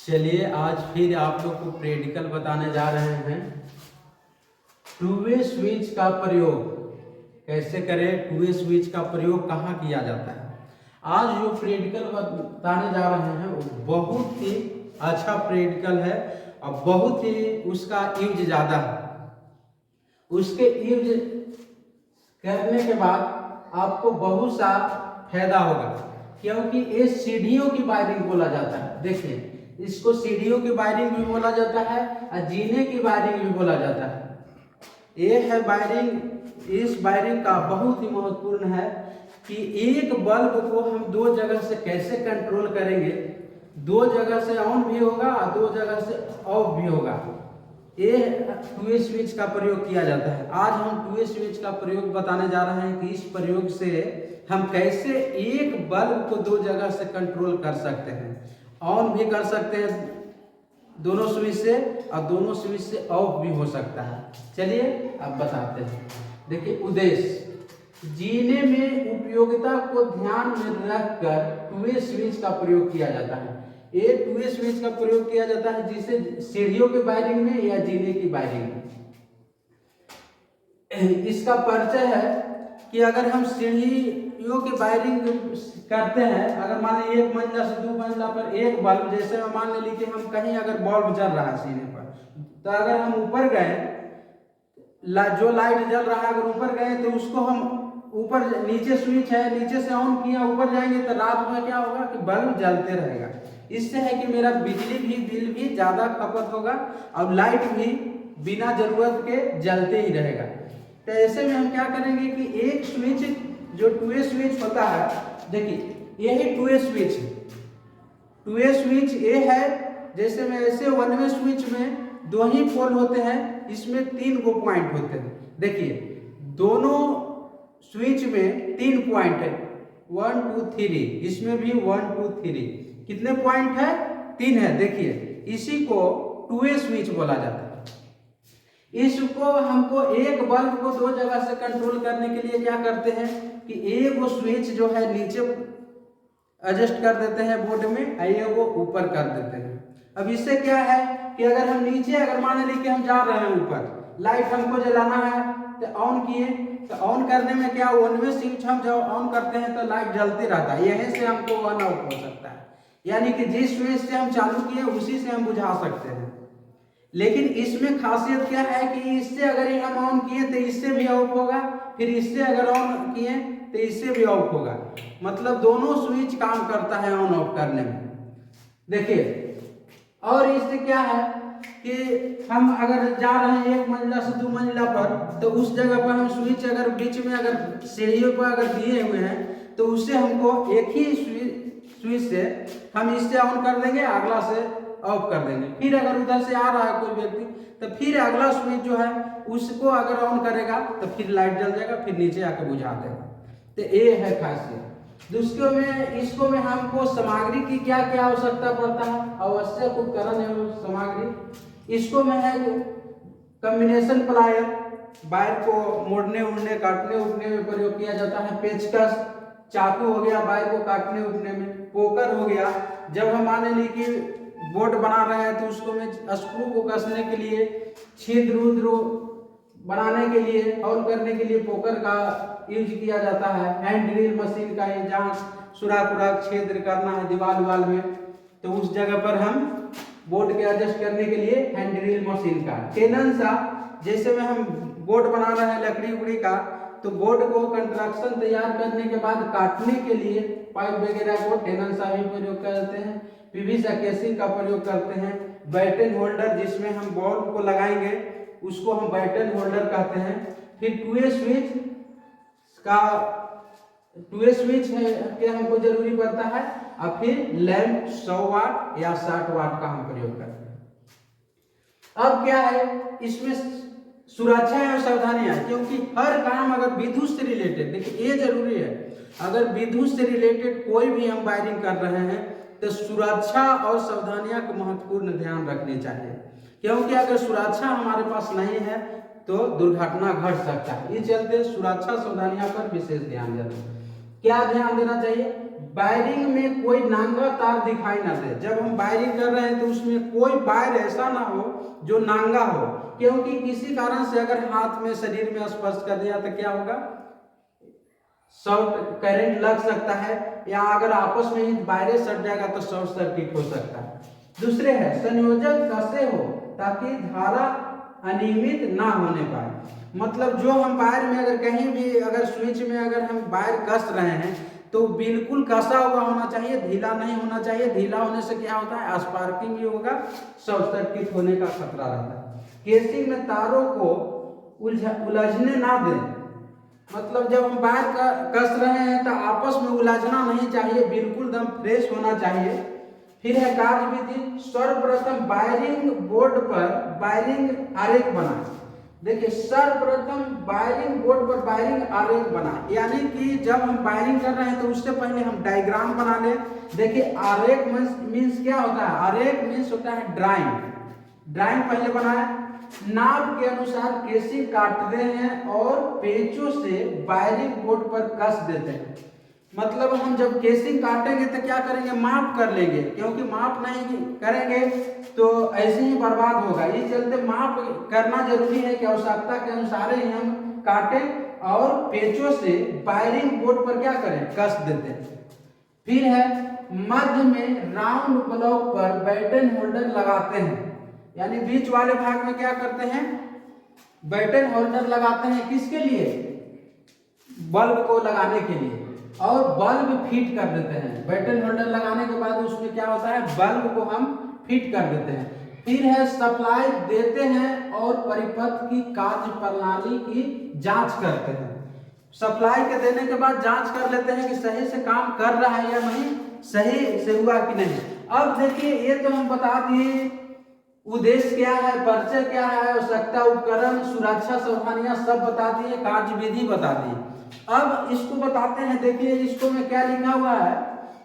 चलिए आज फिर आप लोग को प्रैक्टिकल बताने जा रहे हैं। टू वे स्विच का प्रयोग कैसे करें, टू वे स्विच का प्रयोग कहाँ किया जाता है। आज जो प्रैक्टिकल बताने जा रहे हैं वो बहुत ही अच्छा प्रैक्टिकल है और बहुत ही उसका यूज ज़्यादा है। उसके यूज करने के बाद आपको बहुत सा फायदा होगा, क्योंकि ये सीढ़ियों की वायरिंग बोला जाता है। देखिए, इसको सीढ़ियों की वायरिंग भी बोला जाता है और जीने की वायरिंग भी बोला जाता है। ये है वायरिंग। इस वायरिंग का बहुत ही महत्वपूर्ण है कि एक बल्ब को हम दो जगह से कैसे कंट्रोल करेंगे। दो जगह से ऑन भी होगा और दो जगह से ऑफ भी होगा। ये टू वे स्विच का प्रयोग किया जाता है। आज हम टू वे स्विच का प्रयोग बताने जा रहे हैं कि इस प्रयोग से हम कैसे एक बल्ब को दो जगह से कंट्रोल कर सकते हैं। ऑन भी कर सकते हैं दोनों स्विच से और दोनों स्विच से ऑफ भी हो सकता है। चलिए अब बताते हैं। देखिए, उद्देश्य जीने में उपयोगिता को ध्यान में रखकर टू वे स्विच का प्रयोग किया जाता है। ये टू वे स्विच का प्रयोग किया जाता है जिसे सीढ़ियों के वायरिंग में या जीने की वायरिंग में। इसका परिचय है कि अगर हम सीढ़ियों की वायरिंग करते हैं, अगर मान लीजिए एक मंजिला से दो मंजिला पर एक बल्ब, जैसे मान लीजिए हम कहीं अगर बल्ब जल रहा है सीने पर, तो अगर हम ऊपर गए, जो लाइट जल रहा है अगर ऊपर गए तो उसको हम ऊपर, नीचे स्विच है नीचे से ऑन किया, ऊपर जाएंगे तो रात में क्या होगा कि बल्ब जलते रहेगा। इससे है कि मेरा बिजली भी बिल भी ज़्यादा खपत होगा और लाइट भी बिना जरूरत के जलते ही रहेगा। तो ऐसे में हम क्या करेंगे कि एक स्विच जो टू वे स्विच होता है, देखिए यही टू वे स्विच है। टू वे स्विच ये है, जैसे में ऐसे वन वे स्विच में दो ही पोल होते हैं, इसमें तीन गो पॉइंट होते हैं। देखिए दोनों स्विच में तीन पॉइंट है, 1 2 3, इसमें भी 1 2 3, कितने पॉइंट है? तीन है। देखिए इसी को टू वे स्विच बोला जाता है। इसको हमको एक बल्ब को दो जगह से कंट्रोल करने के लिए क्या करते हैं कि एक वो स्विच जो है नीचे एडजस्ट कर देते हैं बोर्ड में, आइए वो ऊपर कर देते हैं। अब इससे क्या है कि अगर हम नीचे, अगर मान लीजिए कि हम जा रहे हैं ऊपर, लाइट हमको जलाना है तो ऑन किए, तो ऑन करने में क्या, वन वे स्विच हम जब ऑन करते हैं तो लाइट जलते रहता है, यहीं से हमको ऑन ऑफ हो सकता है। यानी कि जिस स्विच से हम चालू किए उसी से हम बुझा सकते हैं। लेकिन इसमें खासियत क्या है कि इससे अगर हम ऑन किए तो इससे भी ऑफ होगा, फिर इससे अगर ऑन किए तो इससे भी ऑफ होगा। मतलब दोनों स्विच काम करता है ऑन ऑफ करने में। देखिए, और इससे क्या है कि हम अगर जा रहे हैं एक मंजिला से दो मंजिला पर, तो उस जगह पर हम स्विच अगर बीच में अगर सीढ़ियों पर अगर दिए हुए हैं तो उससे हमको एक ही स्विच से हम इससे ऑन कर देंगे, अगला से ऑफ कर देंगे। फिर अगर उधर से आ रहा है कोई व्यक्ति तो फिर अगला स्विच जो है उसको अगर ऑन करेगा तो फिर लाइट जल जाएगा, फिर नीचे आके बुझा देगा। तो ये है खासियत। दूसरों में इसको में हमको सामग्री की क्या क्या आवश्यकता पड़ता है, आवश्यक उपकरण एवं सामग्री। इसको में है कॉम्बिनेशन प्लायर, वायर को मोड़ने उड़ने काटने उड़ने में प्रयोग किया जाता है। पेचकस, चाकू हो गया वायर को काटने उड़ने में। पोकर हो गया, जब हम मान ली कि बोर्ड बना रहे हैं तो उसको में स्क्रू को कसने के लिए, छिद्र उद्र बनाने के लिए, ऑन करने के लिए पोकर का यूज किया जाता है। हैंड ड्रिल मशीन का, जहाँ सुराख उराख छिद्र करना है दीवार वाल में, तो उस जगह पर हम बोर्ड के एडजस्ट करने के लिए हैंड ड्रिल मशीन का। टेनसा, जैसे में हम बोर्ड बना रहे हैं लकड़ी उकड़ी का, तो बोर्ड को कंस्ट्रक्शन तैयार करने के बाद काटने के लिए पाइप वगैरह को टेनसा भी प्रयोग करते हैं। पीवीसी केसिंग का प्रयोग करते हैं। बैटन होल्डर, जिसमें हम बॉल को लगाएंगे उसको हम बैटन होल्डर कहते हैं। फिर टू वे स्विच का, टू वे स्विच है के हमको जरूरी पड़ता है। और फिर लैंप 100 वाट या 60 वाट का हम प्रयोग करते हैं। अब क्या है, इसमें सुरक्षा और सावधानियां, क्योंकि हर काम अगर विद्युत से रिलेटेड, देखिए ये जरूरी है, अगर विद्युत से रिलेटेड कोई भी हम वायरिंग कर रहे हैं तो सुरक्षा और सावधानियां को महत्वपूर्ण ध्यान रखनी चाहिए। क्योंकि अगर सुरक्षा हमारे पास नहीं है तो दुर्घटना घट सकता है। इस चलते सुरक्षा सावधानियां पर विशेष ध्यान देना। क्या ध्यान देना चाहिए वायरिंग में कोई नांगा तार दिखाई ना दे। जब हम वायरिंग कर रहे हैं तो उसमें कोई वायर ऐसा ना हो जो नांगा हो, क्योंकि किसी कारण से अगर हाथ में शरीर में स्पर्श कर दिया तो क्या होगा, शॉर्ट करंट लग सकता है, या अगर आपस में ही वायरें सट जाएगा तो शॉर्ट सर्किट हो सकता है। दूसरे है संयोजक कसे हो ताकि धारा अनियमित ना होने पाए। मतलब जो हम वायर में अगर कहीं भी अगर स्विच में अगर हम वायर कस रहे हैं तो बिल्कुल कसा हुआ होना चाहिए, ढीला नहीं होना चाहिए। ढीला होने से क्या होता है, स्पार्किंग भी होगा, शॉर्ट सर्किट होने का खतरा रहता है। केसिंग में तारों को उलझने ना दें। मतलब जब हम वायर कस रहे हैं तो आपस में उलझना नहीं चाहिए, बिल्कुल दम फ्रेश होना चाहिए। फिर है कार्य विधि, सर्वप्रथम वायरिंग बोर्ड पर वायरिंग आरेख बनाएं। देखिए सर्वप्रथम वायरिंग बोर्ड पर वायरिंग आरेख बनाएं, यानी कि जब हम वायरिंग कर रहे हैं तो उससे पहले हम डायग्राम बना लें। देखिए आरेख मीन्स क्या होता है, आरेख मीन्स होता है ड्राइंग। ड्राइंग पहले बनाए, नाप के अनुसार केसिंग काटते हैं और पेंचों से वायरिंग बोर्ड पर कस देते हैं। मतलब हम जब केसिंग काटेंगे तो क्या करेंगे, माप कर लेंगे, क्योंकि माप नहीं करेंगे तो ऐसे ही बर्बाद होगा। इस चलते माप करना जरूरी है कि आवश्यकता के अनुसार ही हम काटें और पेंचों से वायरिंग बोर्ड पर क्या करें, कस देते हैं। फिर है मध्य में राउंड ब्लॉक पर बैटन होल्डर लगाते हैं, यानी बीच वाले भाग में क्या करते हैं, बैटन होल्डर लगाते हैं। किसके लिए, बल्ब को लगाने के लिए, और बल्ब फिट कर देते हैं। बैटन होल्डर लगाने के बाद उसमें क्या होता है, बल्ब को हम फिट कर देते हैं। फिर है सप्लाई देते हैं और परिपथ की कार्य प्रणाली की जांच करते हैं। सप्लाई के देने के बाद जांच कर लेते हैं कि सही से काम कर रहा है या नहीं, सही से हुआ कि नहीं। अब देखिए ये तो हम बता दिए उद्देश्य क्या है, परिचय क्या है, आवश्यकता, उपकरण, सुरक्षा सावधानियां सब बता दिए, कार्य विधि बता दिए। अब इसको बताते हैं। देखिए इसको में क्या लिखा हुआ है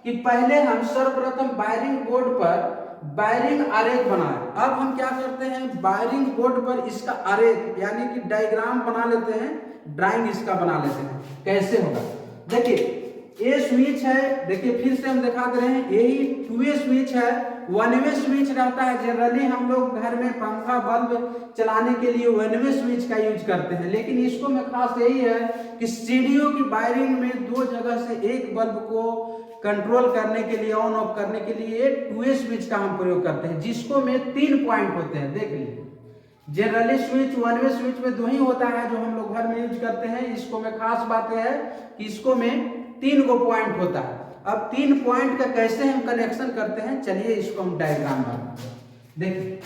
कि पहले हम सर्वप्रथम वायरिंग बोर्ड पर वायरिंग आरेख बनाए। अब हम क्या करते हैं, वायरिंग बोर्ड पर इसका आरेख यानी कि डायग्राम बना लेते हैं, ड्राइंग इसका बना लेते हैं। कैसे होगा, देखिए ये स्विच है, देखिए फिर से हम दिखा दे रहे हैं, यही 2 वे स्विच है। 1 वे स्विच रहता है, जनरली हम लोग घर में पंखा बल्ब चलाने के लिए 1 वे स्विच का यूज करते हैं, लेकिन इसको में खास यही है कि सीढ़ियों की वायरिंग में 2 जगह से एक बल्ब को कंट्रोल करने के लिए, ऑन ऑफ करने के लिए 2 वे स्विच का हम प्रयोग करते हैं, जिसको में 3 पॉइंट होते हैं। देख लीजिए जनरली स्विच 1 वे स्विच में 2 ही होता है जो हम लोग घर में यूज करते हैं। इसको में खास बात है कि इसको में 3 गो पॉइंट होता है। अब 3 पॉइंट का कैसे हम कनेक्शन करते हैं, चलिए इसको हम डायग्राम बनाते हैं। देखिए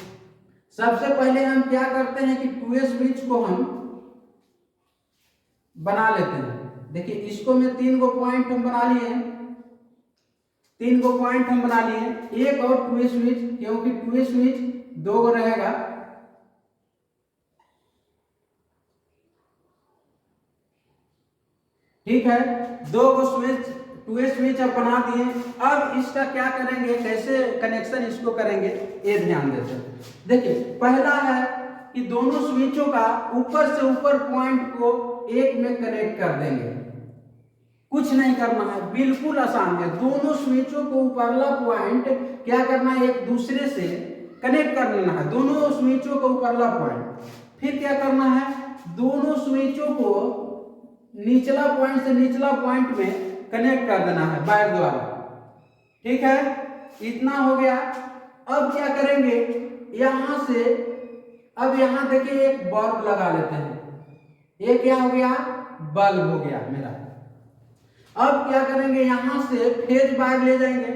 सबसे पहले हम क्या करते हैं कि 2 वे स्विच को हम बना लेते हैं। देखिए इसको में 3 गो पॉइंट हम बना लिए, 3 गो पॉइंट हम बना लिए। एक और 2 वे स्विच, क्योंकि 2 वे स्विच 2 गो रहेगा, ठीक है। 2 गो स्विच 2 वे स्विच अब बना दिए। अब इसका क्या करेंगे, कैसे कनेक्शन इसको करेंगे, ये ध्यान देते हैं। देखिए पहला है कि दोनों स्विचों का ऊपर से ऊपर पॉइंट को एक में कनेक्ट कर देंगे। कुछ नहीं करना है, बिल्कुल आसान है। दोनों स्विचों को ऊपरला पॉइंट क्या करना है, एक दूसरे से कनेक्ट कर लेना है, दोनों स्विचों को ऊपरला पॉइंट। फिर क्या करना है, दोनों स्विचों को निचला पॉइंट से निचला पॉइंट में कनेक्ट कर देना है वायर द्वारा, ठीक है। इतना हो गया। अब क्या करेंगे, यहां से अब यहां देखिए एक बल्ब लगा लेते हैं। ये क्या हो गया, बल्ब हो गया मेरा। अब क्या करेंगे, यहां से फेज वायर ले जाएंगे,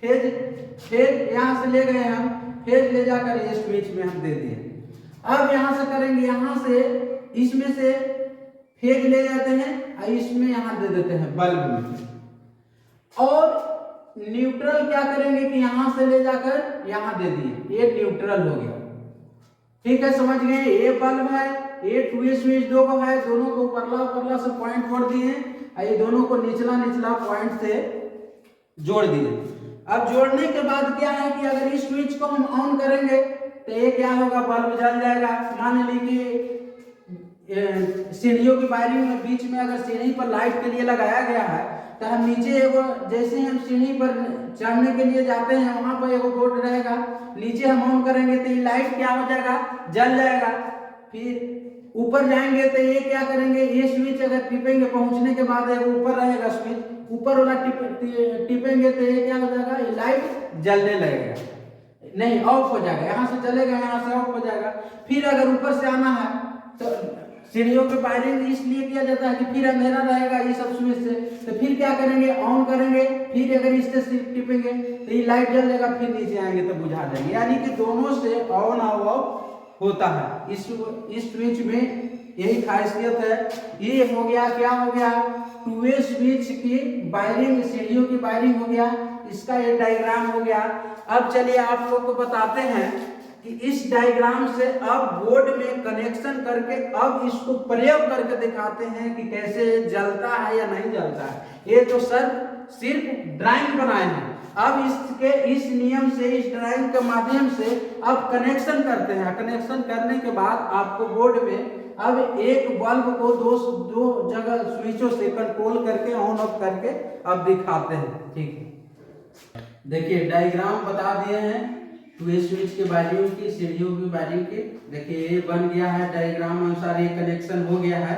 फेज यहां से ले गए हम, फेज ले जाकर इस स्विच में हम दे दिए। अब यहां से करेंगे, यहां से इसमें से फेज ले जाते हैं और इसमें यहां दे देते हैं बल्ब में। और न्यूट्रल क्या करेंगे कि यहां से ले जाकर यहां दे दिए, ये न्यूट्रल हो गया, ठीक है। समझ गए, ये बल्ब है, ये 2 वे स्विच 2 को है, दोनों को परला से पॉइंट जोड़ दिए और ये दोनों को निचला पॉइंट से जोड़ दिए। अब जोड़ने के बाद क्या है कि अगर इस स्विच को हम ऑन करेंगे तो ये क्या होगा, बल्ब जल जाएगा। मान लीजिए सीढ़ियों की वायरिंग में बीच में अगर सीढ़ी पर लाइट के लिए लगाया गया है तो हम नीचे एगो जैसे हम सीढ़ी पर चढ़ने के लिए जाते हैं वहां पर एगो बोर्ड रहेगा, नीचे हम ऑन करेंगे तो ये लाइट क्या हो जाएगा, जल जाएगा। फिर ऊपर जाएंगे तो ये क्या करेंगे, ये स्विच अगर टिपेंगे पहुंचने के बाद एगो ऊपर रहेगा स्विच, ऊपर वाला टिपेंगे तो ये क्या हो जाएगा, ये लाइट जलने लगेगा, नहीं ऑफ हो जाएगा, यहाँ से चलेगा यहाँ से ऑफ हो जाएगा। फिर अगर ऊपर से आना है तो सीढ़ियों पे वायरिंग इसलिए किया जाता है कि फिर अंधेरा रहेगा ये सब स्विच से, तो फिर क्या करेंगे, ऑन करेंगे, फिर अगर इससे टिपेंगे तो ये लाइट जल जाएगा, फिर नीचे आएंगे तो बुझा जाएंगे, यानी कि दोनों से ऑन और ऑफ होता है। इस स्विच में यही खासियत है। ये हो गया, क्या हो गया, टू वे स्विच की वायरिंग, सीढ़ियों की वायरिंग हो गया, इसका ये डायग्राम हो गया। अब चलिए आप लोग को बताते हैं कि इस डायग्राम से अब बोर्ड में कनेक्शन करके अब इसको प्रयोग करके दिखाते हैं कि कैसे जलता है या नहीं जलता है। ये तो सर सिर्फ ड्राइंग बनाए हैं, अब इसके इस नियम से, इस ड्राइंग के माध्यम से अब कनेक्शन करते हैं। कनेक्शन करने के बाद आपको बोर्ड में अब एक बल्ब को दो जगह स्विचों से कंट्रोल करके ऑन ऑफ करके अब दिखाते हैं। ठीक है, देखिए डायग्राम बता दिए हैं टू वे स्विच के वायरिंग की, सीढ़ियों की वायरिंग की। देखिए ये बन गया है डायग्राम अनुसार, ये कनेक्शन हो गया है।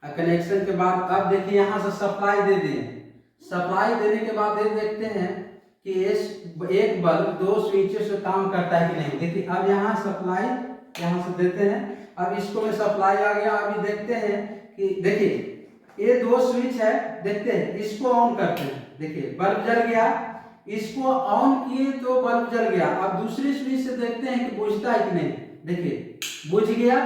कनेक्शन के बाद अब देखिए यहाँ से सप्लाई दे दिए, सप्लाई देने के बाद ये देखते हैं कि एक बल्ब दो स्विचों से काम करता है कि नहीं। देखिए अब यहाँ सप्लाई यहाँ से देते हैं, अब इसको में सप्लाई आ गया। अभी देखते हैं कि देखिए ये दो स्विच है, देखते हैं इसको ऑन करते हैं, देखिए बल्ब जल गया, इसको ऑन किए तो बल्ब जल गया। अब दूसरी स्विच से देखते हैं कि बुझता है कि नहीं, देखिए बुझ गया।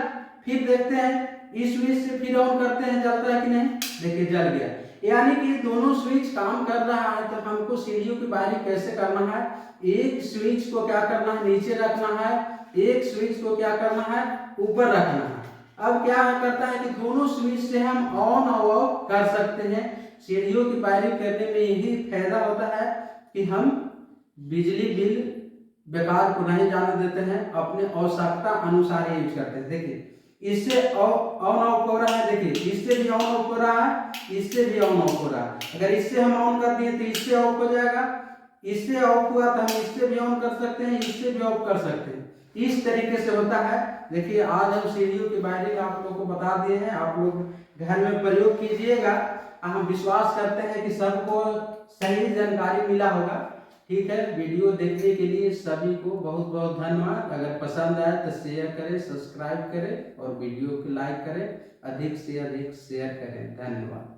फिर देखते हैं इस स्विच से फिर ऑन करते हैं, जलता है कि नहीं, देखिए जल गया। यानी कि दोनों स्विच काम कर रहा है। तो हमको सीढ़ियों की वायरिंग कैसे करना है, एक स्विच को क्या करना है, नीचे रखना है, एक स्विच को क्या करना है, ऊपर रखना है। अब क्या करता है कि दोनों स्विच से हम ऑन और ऑफ कर सकते हैं। सीढ़ियों की वायरिंग करने में यही फायदा होता है कि हम बिजली बिल बेकार को नहीं जाने देते हैं, अपने आवश्यकता अनुसार यूज करते हैं। देखिए इससे ऑन ऑफ हो रहा है, देखिए इससे भी ऑन ऑफ हो रहा है, इससे भी ऑन ऑफ हो रहा है। अगर इससे हम ऑन कर दिए तो इससे ऑफ हो जाएगा, इससे ऑफ हुआ तो हम इससे भी ऑन कर सकते हैं, इससे भी ऑफ कर सकते हैं। इस तरीके से होता है। देखिए आज हम सीढ़ियों की वायरिंग आप लोगों को बता दिए हैं, आप लोग घर में प्रयोग कीजिएगा। हम विश्वास करते हैं कि सबको सही जानकारी मिला होगा। ठीक है, वीडियो देखने के लिए सभी को बहुत बहुत धन्यवाद। अगर पसंद आए तो शेयर करें, सब्सक्राइब करें और वीडियो को लाइक करें, अधिक से अधिक शेयर करें। धन्यवाद।